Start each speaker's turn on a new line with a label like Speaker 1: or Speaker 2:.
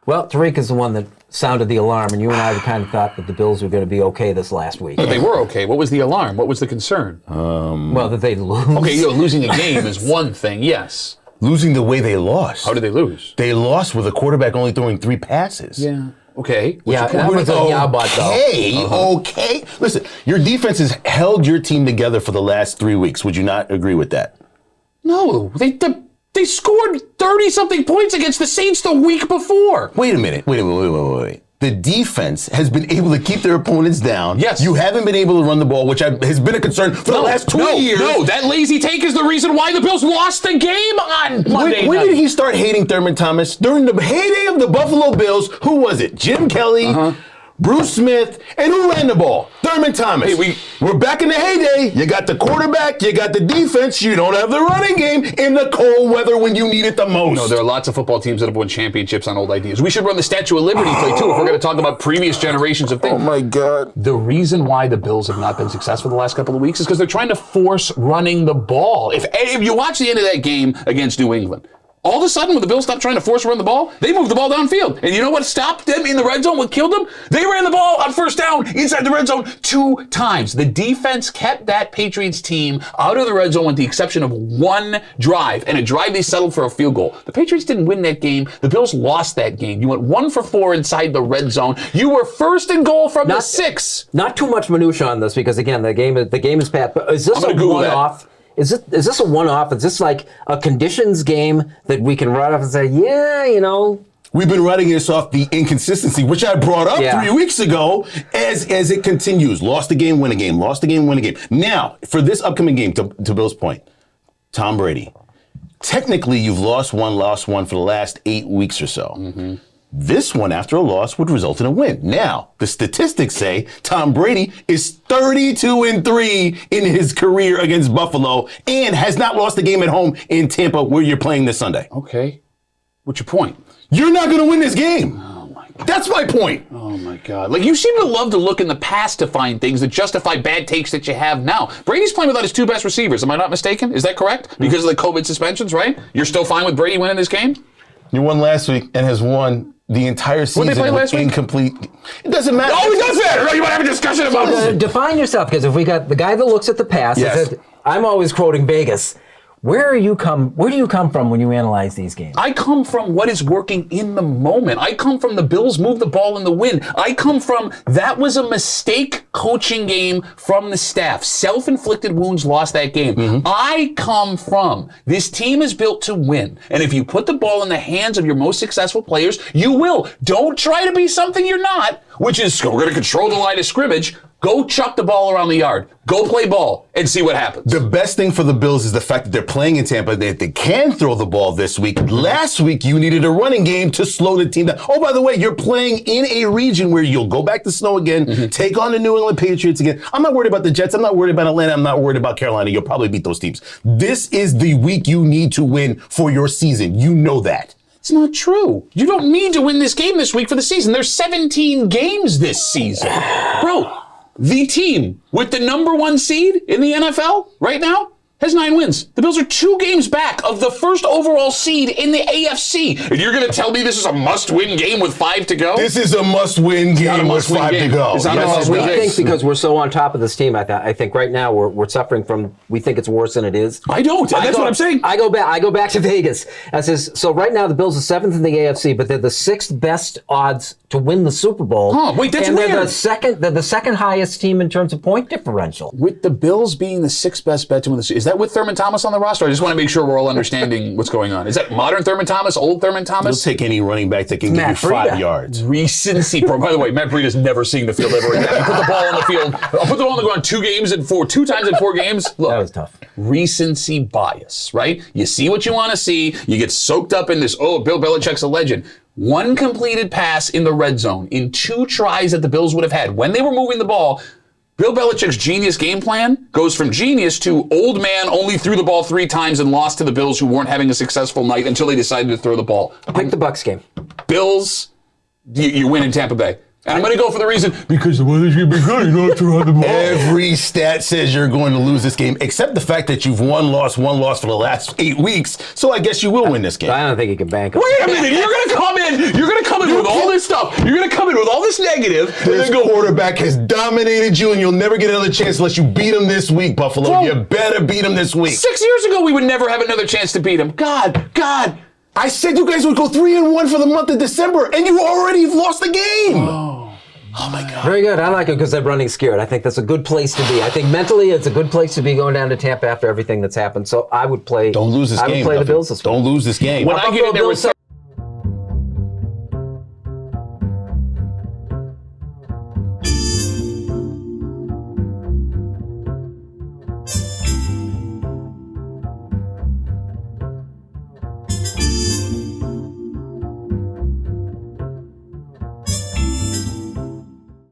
Speaker 1: Well, Tariq is the one that sounded the alarm, and you and I kind of thought that the Bills were going to be okay this last week.
Speaker 2: But they were okay. What was the alarm? What was the concern?
Speaker 1: Well, that they'd lose.
Speaker 2: Okay, losing a game is one thing, yes.
Speaker 3: Losing the way they lost.
Speaker 2: How did they lose?
Speaker 3: They lost with a quarterback only throwing 3 passes.
Speaker 2: Yeah. Okay.
Speaker 1: Yeah, that was a yabot, though.
Speaker 3: Okay. Listen, your defense has held your team together for the last 3 weeks. Would you not agree with that?
Speaker 2: No, they scored 30-something points against the Saints the week before.
Speaker 3: Wait a minute. Wait. The defense has been able to keep their opponents down.
Speaker 2: Yes.
Speaker 3: You haven't been able to run the ball, which has been a concern for the last 2 years.
Speaker 2: No, that lazy take is the reason why the Bills lost the game on Monday night.
Speaker 3: When did he start hating Thurman Thomas? During the heyday of the Buffalo Bills, who was it? Jim Kelly, Bruce Smith, and who ran the ball? Thurman Thomas.
Speaker 2: Hey,
Speaker 3: we're back in the heyday. You got the quarterback, you got the defense, you don't have the running game in the cold weather when you need it the most.
Speaker 2: No, there are lots of football teams that have won championships on old ideas. We should run the Statue of Liberty play, too, if we're going to talk about previous generations of things.
Speaker 3: Oh, my God.
Speaker 2: The reason why the Bills have not been successful the last couple of weeks is because they're trying to force running the ball. If you watch the end of that game against New England, all of a sudden, when the Bills stopped trying to force run the ball, they moved the ball downfield. And you know what stopped them in the red zone? What killed them? They ran the ball on first down inside the red zone 2 times. The defense kept that Patriots team out of the red zone with the exception of one drive. And a drive they settled for a field goal. The Patriots didn't win that game. The Bills lost that game. You went 1 for 4 inside the red zone. You were first and goal from the 6.
Speaker 1: Not too much minutia on this because, again, the game is Pat. But is this a one-off? Is this a one-off? Is this like a conditions game that we can run off and say, yeah, you know?
Speaker 3: We've been writing this off the inconsistency, which I brought up 3 weeks ago, as it continues. Lost a game, win a game. Lost a game, win a game. Now, for this upcoming game, to Bill's point, Tom Brady. Technically, you've lost one for the last 8 weeks or so. Mm-hmm. This one, after a loss, would result in a win. Now, the statistics say Tom Brady is 32-3 in his career against Buffalo and has not lost a game at home in Tampa where you're playing this Sunday.
Speaker 2: Okay. What's your point?
Speaker 3: You're not going to win this game.
Speaker 2: Oh, my God.
Speaker 3: That's my point.
Speaker 2: Oh, my God. Like, you seem to love to look in the past to find things that justify bad takes that you have now. Brady's playing without his 2 best receivers. Am I not mistaken? Is that correct? Because of the COVID suspensions, right? You're still fine with Brady winning this game?
Speaker 3: You won last week and has won the entire season.
Speaker 2: What did they play last week?
Speaker 3: Incomplete. It doesn't matter.
Speaker 2: Oh, it does matter. You want to have a discussion about this?
Speaker 1: Define yourself, because if we got the guy that looks at the past, I'm always quoting Vegas. Where do you come from when you analyze these games?
Speaker 2: I come from what is working in the moment. I come from the Bills move the ball in the win. I come from that was a mistake coaching game from the staff. Self-inflicted wounds lost that game. Mm-hmm. I come from this team is built to win. And if you put the ball in the hands of your most successful players, you will. Don't try to be something you're not, which is we're going to control the line of scrimmage. Go chuck the ball around the yard. Go play ball and see what happens.
Speaker 3: The best thing for the Bills is the fact that they're playing in Tampa, that they can throw the ball this week. Last week, you needed a running game to slow the team down. Oh, by the way, you're playing in a region where you'll go back to snow again, take on the New England Patriots again. I'm not worried about the Jets. I'm not worried about Atlanta. I'm not worried about Carolina. You'll probably beat those teams. This is the week you need to win for your season. You know that.
Speaker 2: It's not true. You don't need to win this game this week for the season. There's 17 games this season. Bro. The team with the number 1 seed in the NFL right now has 9 wins. The Bills are 2 games back of the first overall seed in the AFC. And you're going to tell me this is a must-win game with 5 to go?
Speaker 3: This is a must-win game with 5 to go.
Speaker 2: It's not a must-win game.
Speaker 1: I think because we're so on top of this team, I think right now we're suffering from, we think it's worse than it is.
Speaker 2: I don't. That's what I'm saying.
Speaker 1: I go back to Vegas. So right now the Bills are 7th in the AFC, but they're the 6th best odds to win the Super Bowl.
Speaker 2: Huh, wait, that's weird.
Speaker 1: They're the second highest team in terms of point differential.
Speaker 2: With the Bills being the 6th best bet to win the Super Bowl, is that with Thurman Thomas on the roster? I just want to make sure we're all understanding what's going on. Is that modern Thurman Thomas, old Thurman Thomas?
Speaker 3: You'll take any running back that can give you 5 yards.
Speaker 2: Recency. By the way, Matt Breida's never seen the field ever again. Put the ball on the field. I'll put the ball on the ground 2 times in 4 games. Look,
Speaker 1: that was tough.
Speaker 2: Recency bias, right? You see what you want to see. You get soaked up in this, Bill Belichick's a legend. 1 completed pass in the red zone in 2 tries that the Bills would have had when they were moving the ball. Bill Belichick's genius game plan goes from genius to old man only threw the ball 3 times and lost to the Bills who weren't having a successful night until they decided to throw the ball.
Speaker 1: Pick the Bucs game.
Speaker 2: Bills, you win in Tampa Bay. And I'm going to go for the reason,
Speaker 3: because the weather's going to be good, you don't have to run the ball. Every stat says you're going to lose this game, except the fact that you've one loss for the last 8 weeks. So I guess you will win this game.
Speaker 1: I don't think you can bank on
Speaker 2: it. Wait a minute, you're going to come in with negative.
Speaker 3: This quarterback has dominated you, and you'll never get another chance unless you beat him this week, Buffalo.
Speaker 2: Bro,
Speaker 3: you better beat him this week.
Speaker 2: 6 years ago, we would never have another chance to beat him. God.
Speaker 3: I said you guys would go 3-1 for the month of December, and you already lost the game. Oh my God.
Speaker 1: Very good. I like it because they're running scared. I think that's a good place to be. I think mentally it's a good place to be going down to Tampa after everything that's happened. So I would play.
Speaker 3: Don't lose this game.
Speaker 1: I would play the
Speaker 3: Duffy.
Speaker 1: Bills this week.
Speaker 3: Don't lose this game.
Speaker 2: When I get in there with